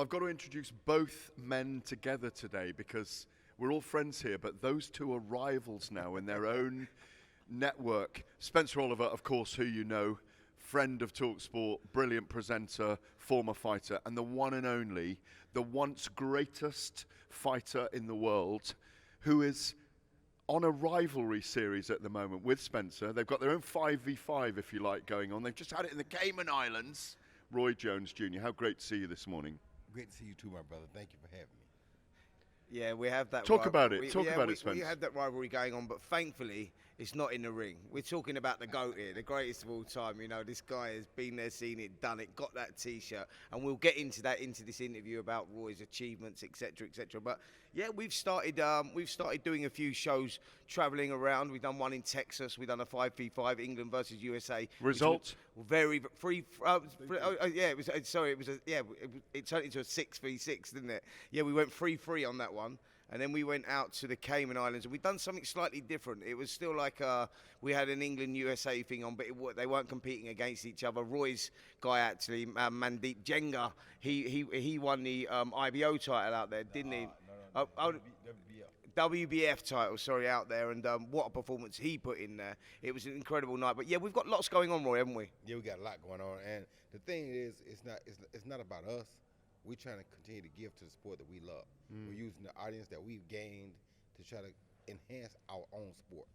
I've got to introduce both men together today because we're all friends here, but those two are rivals now in their own network. Spencer Oliver, of course, who you know, friend of talkSPORT, brilliant presenter, former fighter, and the one and only, the once greatest fighter in the world, who is on a rivalry series at the moment with Spencer. They've got their own 5v5, if you like, going on. They've just had it in the Cayman Islands. Roy Jones Jr., how great to see you this morning. Great to see you too, my brother. Thank you for having me. Yeah, we have that. Talk about it, Spencer. We have that rivalry going on, but thankfully, it's not in the ring. We're talking about the GOAT here, the greatest of all time. You know, this guy has been there, seen it, done it, got that T-shirt, and we'll get into that into this interview about Roy's achievements, etc., etc. But yeah, we've started doing a few shows, travelling around. We've done one in Texas. We've done a 5v5, England versus USA. Result? Very free. Yeah, it was. Sorry, it was. It turned into a 6v6, didn't it? Yeah, we went 3-3 on that one. And then we went out to the Cayman Islands, and we'd done something slightly different. It was still like we had an England-USA thing on, but they weren't competing against each other. Roy's guy, actually, Mandeep Jenga, he won the IBO title out there, didn't he? No, WBF title, sorry, out there, and what a performance he put in there. It was an incredible night. But yeah, we've got lots going on, Roy, haven't we? Yeah, we got a lot going on, and the thing is, it's not about us. We're trying to continue to give to the sport that we love. We're using the audience that we've gained to try to enhance our own sport.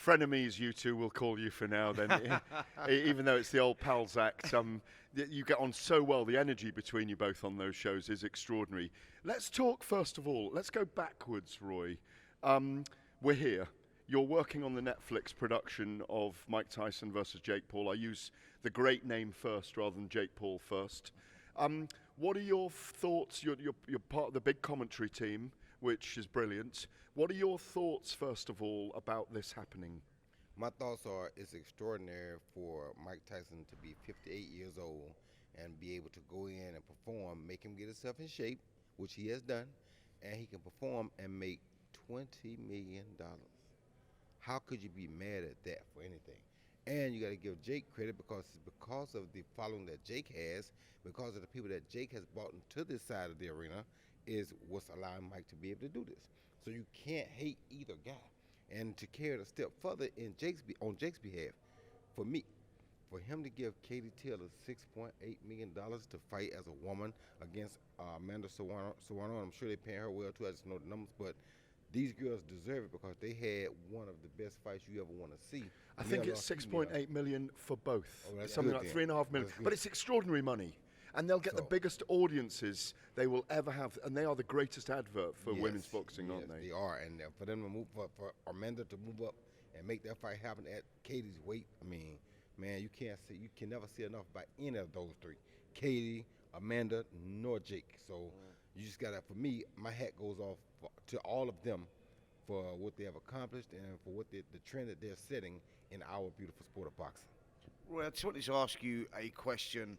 Frenemies, you two, will call you for now then. Even though it's the old pals act, you get on so well. The energy between you both on those shows is extraordinary. Let's talk, first of all, let's go backwards, Roy. We're here. You're working on the Netflix production of Mike Tyson versus Jake Paul. I use the great name first rather than Jake Paul first. What are your thoughts? You're part of the big commentary team, which is brilliant. What are your thoughts, first of all, about this happening? My thoughts are it's extraordinary for Mike Tyson to be 58 years old and be able to go in and perform, make him get himself in shape, which he has done, and he can perform and make $20 million. How could you be mad at that for anything? And you got to give Jake credit because of the following that Jake has, because of the people that Jake has brought into this side of the arena, is what's allowing Mike to be able to do this. So you can't hate either guy. And to carry it a step further on Jake's behalf, for me, for him to give Katie Taylor $6.8 million to fight as a woman against Amanda Serrano, I'm sure they're paying her well too. I just know the numbers, but these girls deserve it because they had one of the best fights you ever want to see. I think it's 6.8 million for both. Oh, something like 3.5 million. But it's extraordinary money. And they'll get the biggest audiences they will ever have. And they are the greatest advert for women's boxing, aren't they? They are. And for them to move up, for Amanda to move up and make that fight happen at Katie's weight, I mean, man, you can never see enough by any of those three. Katie, Amanda, nor Jake. So you just got to, for me, my hat goes off to all of them for what they have accomplished and for what the trend that they're setting in our beautiful sport of boxing. Roy, I just wanted to ask you a question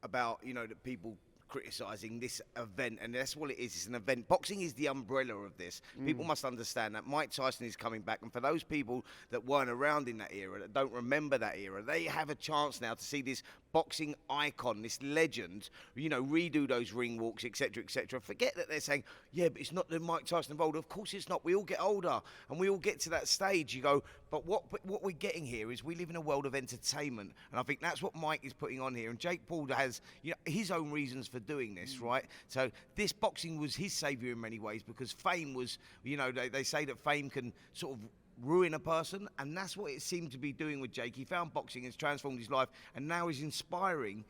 about, the people criticising this event, and that's what it is. It's an event. Boxing is the umbrella of this. People must understand that Mike Tyson is coming back, and for those people that weren't around in that era, that don't remember that era, they have a chance now to see this boxing icon, this legend, redo those ring walks, etc., etc. Forget that they're saying, yeah, but it's not the Mike Tyson of old. Of course it's not. We all get older, and we all get to that stage. You go, but what we're getting here is we live in a world of entertainment, and I think that's what Mike is putting on here. And Jake Paul has, his own reasons for doing this, right? So this boxing was his saviour in many ways because fame was, they say that fame can sort of ruin a person, and that's what it seemed to be doing with Jake. He found boxing, has transformed his life, and now he's inspiring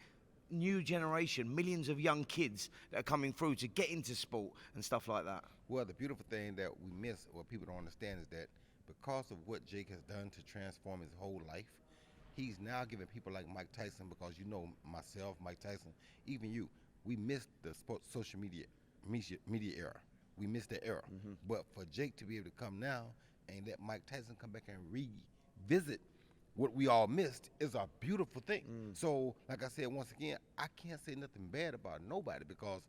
new generation, millions of young kids that are coming through to get into sport and stuff like that. Well, the beautiful thing that we miss, what people don't understand, is that because of what Jake has done to transform his whole life, he's now giving people like Mike Tyson, because myself, Mike Tyson, even you, we missed the social media era. We missed that era. But for Jake to be able to come now and let Mike Tyson come back and revisit what we all missed is a beautiful thing. So, like I said, once again, I can't say nothing bad about nobody, because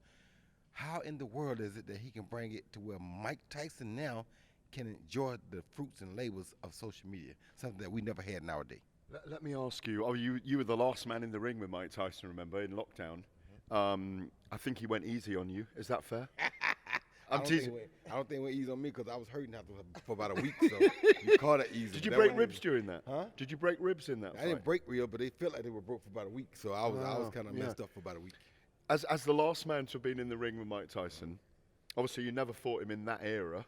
how in the world is it that he can bring it to where Mike Tyson now can enjoy the fruits and labors of social media, something that we never had nowadays? Let me ask you, you were the last man in the ring with Mike Tyson, remember, in lockdown. I think he went easy on you. Is that fair? I I'm don't teasing. think it went easy on me because I was hurting for about a week, so you caught it easy. Did you That break wasn't ribs easy. during that? Huh? Did you break ribs in that I fight? didn't break real, but they felt like they were broke for about a week, so I was kind of yeah. messed up for about a week. As the last man to have been in the ring with Mike Tyson, obviously you never fought him in that era,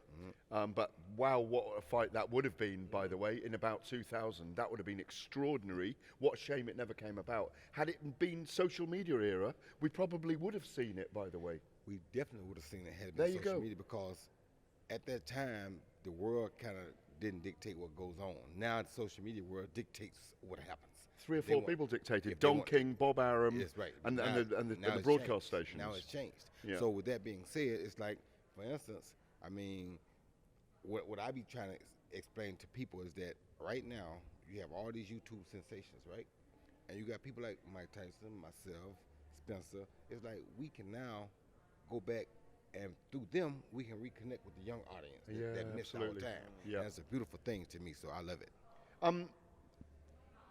but wow, what a fight that would have been, by the way, in about 2000. That would have been extraordinary. What a shame it never came about. Had it been social media era, we probably would have seen it, by the way. We definitely would have seen it had it There been you social go. media because at that time the world kind of didn't dictate what goes on. Now the social media world dictates what happens. 3 or If they 4 want- people dictated. if they Don want- King, Bob Arum, Yes, right. and Now- the now it's broadcast changed. stations. Now it's changed. Yeah. So with that being said, it's like, for instance, I mean, what I be trying to explain to people is that right now you have all these YouTube sensations, right? And you got people like Mike Tyson, myself, Spencer. It's like we can now go back and through them we can reconnect with the young audience that missed our absolutely. time. Yeah. And it's a beautiful thing to me, so I love it.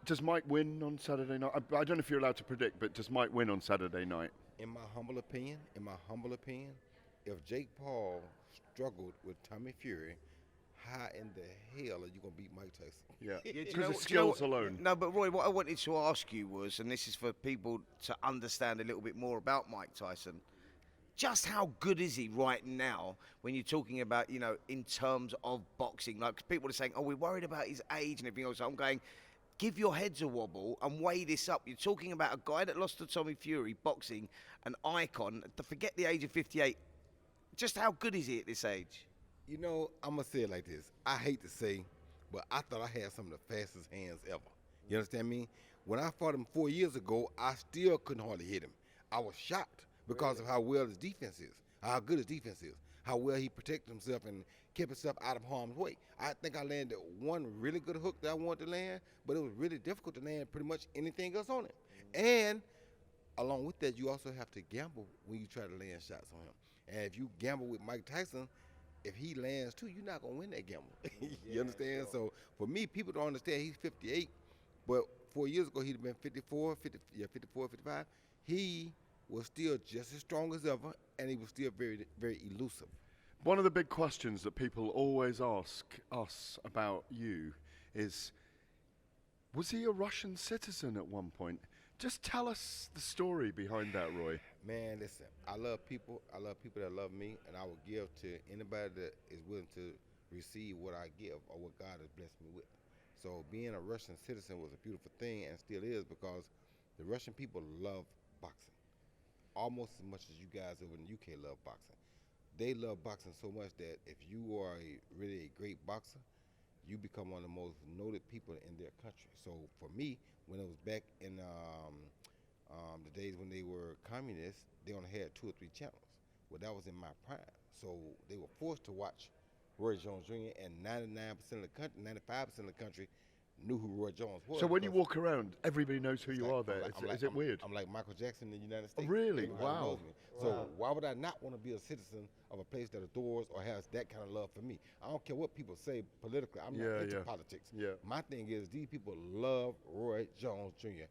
Does Mike win on Saturday night? I don't know if you're allowed to predict, but does Mike win on Saturday night? In my humble opinion, if Jake Paul struggled with Tommy Fury, how in the hell are you gonna beat Mike Tyson? Yeah, Yeah, do you because know of what- do you know skills what- alone. No, but Roy, what I wanted to ask you was, and this is for people to understand a little bit more about Mike Tyson, just how good is he right now when you're talking about, you know, in terms of boxing? Like, people are saying, oh, we're worried about his age and everything else. I'm going, give your heads a wobble and weigh this up. You're talking about a guy that lost to Tommy Fury, boxing, an icon, to forget the age of 58. Just how good is he at this age? You know, I'm gonna say it like this. I hate to say, but I thought I had some of the fastest hands ever. You understand me? When I fought him 4 years ago, I still couldn't hardly hit him. I was shocked because of how well his defense is, how good his defense is, how well he protected himself and kept himself out of harm's way. I think I landed one really good hook that I wanted to land, but it was really difficult to land pretty much anything else on it. And along with that, you also have to gamble when you try to land shots on him. And if you gamble with Mike Tyson, if he lands too, you're not gonna win that gamble. You understand? So for me, people don't understand he's 58, but 4 years ago he'd have been 54, 55. He was still just as strong as ever, and he was still very, very elusive. One of the big questions that people always ask us about you is, was he a Russian citizen at one point? Just tell us the story behind that, Roy. Man, listen, I love people. I love people that love me, and I will give to anybody that is willing to receive what I give or what God has blessed me with. So being a Russian citizen was a beautiful thing and still is, because the Russian people love boxing almost as much as you guys over in the UK love boxing. They love boxing so much that if you are really a great boxer, you become one of the most noted people in their country. So for me, when it was back in the days when they were communists, they only had 2 or 3 channels. Well, that was in my prime. So they were forced to watch Roy Jones Jr. and 99% of the country, 95% of the country knew who Roy Jones was. So when you because walk around, everybody knows who it's you like- are there. Is it weird? I'm like Michael Jackson in the United States. really? Everybody Wow. knows me. So why would I not want to be a citizen of a place that adores or has that kind of love for me? I don't care what people say politically. I'm Yeah, not into yeah. politics. Yeah. My thing is these people love Roy Jones Jr.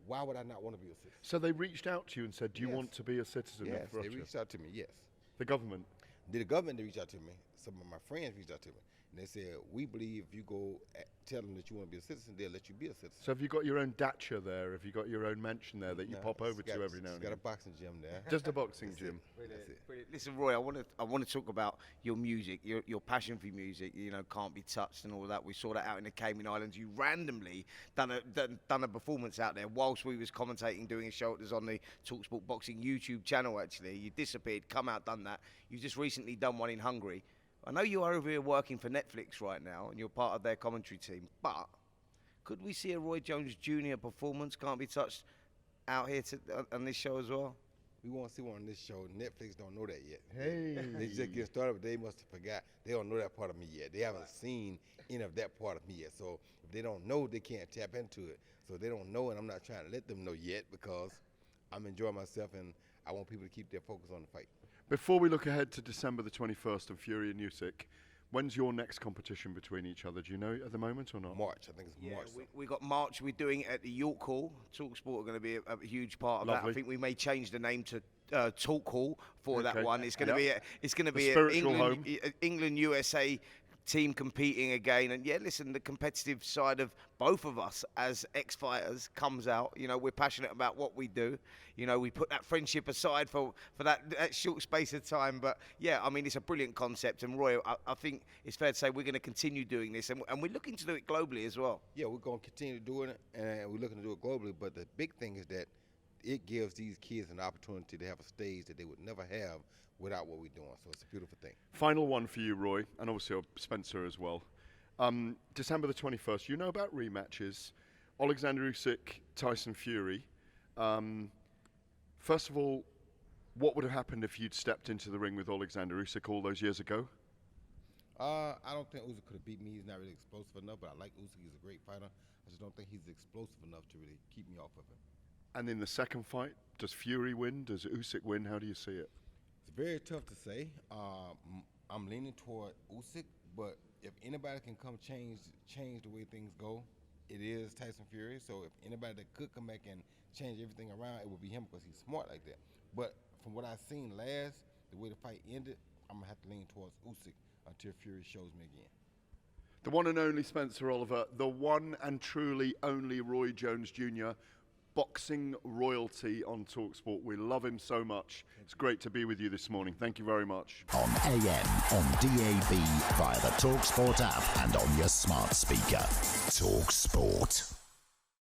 Why would I not want to be a citizen? So they reached out to you and said, do you Yes. want to be a citizen Yes, of they Russia? reached out to me, yes. The government. The government did reach out to me. Some of my friends reached out to me. And they said, we believe if you go tell them that you want to be a citizen, they'll let you be a citizen. So have you got your own dacha there? Have you got your own mansion there that you No, pop it's over got- to every now it's and got a then? boxing gym there. Just a boxing That's gym. it. That's it. Brilliant. Listen, Roy, I want to talk about your music, your passion for music. You know, Can't Be Touched and all that. We saw that out in the Cayman Islands. You randomly done a performance out there whilst we was commentating, doing a show that was on the talkSPORT Boxing YouTube channel. Actually, you disappeared, come out, done that. You just recently done one in Hungary. I know you're over here working for Netflix right now, and you're part of their commentary team. But could we see a Roy Jones Jr. performance, Can't Be Touched, out here on this show as well? We want to see one on this show. Netflix don't know that yet. Hey. They just get started, but they must have forgot. They don't know that part of me yet. They haven't seen any of that part of me yet. So if they don't know, they can't tap into it. So they don't know, and I'm not trying to let them know yet because I'm enjoying myself, and I want people to keep their focus on the fight. Before we look ahead to December the 21st and Fury and Usyk, When's your next competition between each other? Do you know at the moment or not? March, I think it's Yeah, March. we got March. We're doing it at the York Hall. talkSPORT are going to be a huge part of that. Lovely. I think we may change the name to Talk Hall for that Okay. one. It's going to Yep. be spiritual England USA team competing again. And yeah, listen, the competitive side of both of us as ex-fighters comes out. You know, we're passionate about what we do. You know, we put that friendship aside for that short space of time. But yeah, I mean, it's a brilliant concept. And Roy, I think it's fair to say we're going to continue doing this, and we're looking to do it globally as well. Yeah, we're going to continue doing it, and we're looking to do it globally. But the big thing is that it gives these kids an opportunity to have a stage that they would never have without what we're doing. So it's a beautiful thing. Final one for you, Roy, and obviously Spencer as well. December the 21st, you know about rematches. Alexander Usyk, Tyson Fury. First of all, what would have happened if you'd stepped into the ring with Alexander Usyk all those years ago? I don't think Usyk could have beat me. He's not really explosive enough, but I like Usyk. He's a great fighter. I just don't think he's explosive enough to really keep me off of him. And in the second fight, does Fury win? Does Usyk win? How do you see it? It's very tough to say. I'm leaning toward Usyk, but if anybody can come change the way things go, it is Tyson Fury. So if anybody that could come back and change everything around, it would be him because he's smart like that. But from what I've seen last, the way the fight ended, I'm going to have to lean towards Usyk until Fury shows me again. The one and only Spencer Oliver, the one and truly only Roy Jones Jr., boxing royalty on talkSPORT. We love him so much. It's great to be with you this morning. Thank you very much. On AM, on DAB, via the talkSPORT app and on your smart speaker. talkSPORT.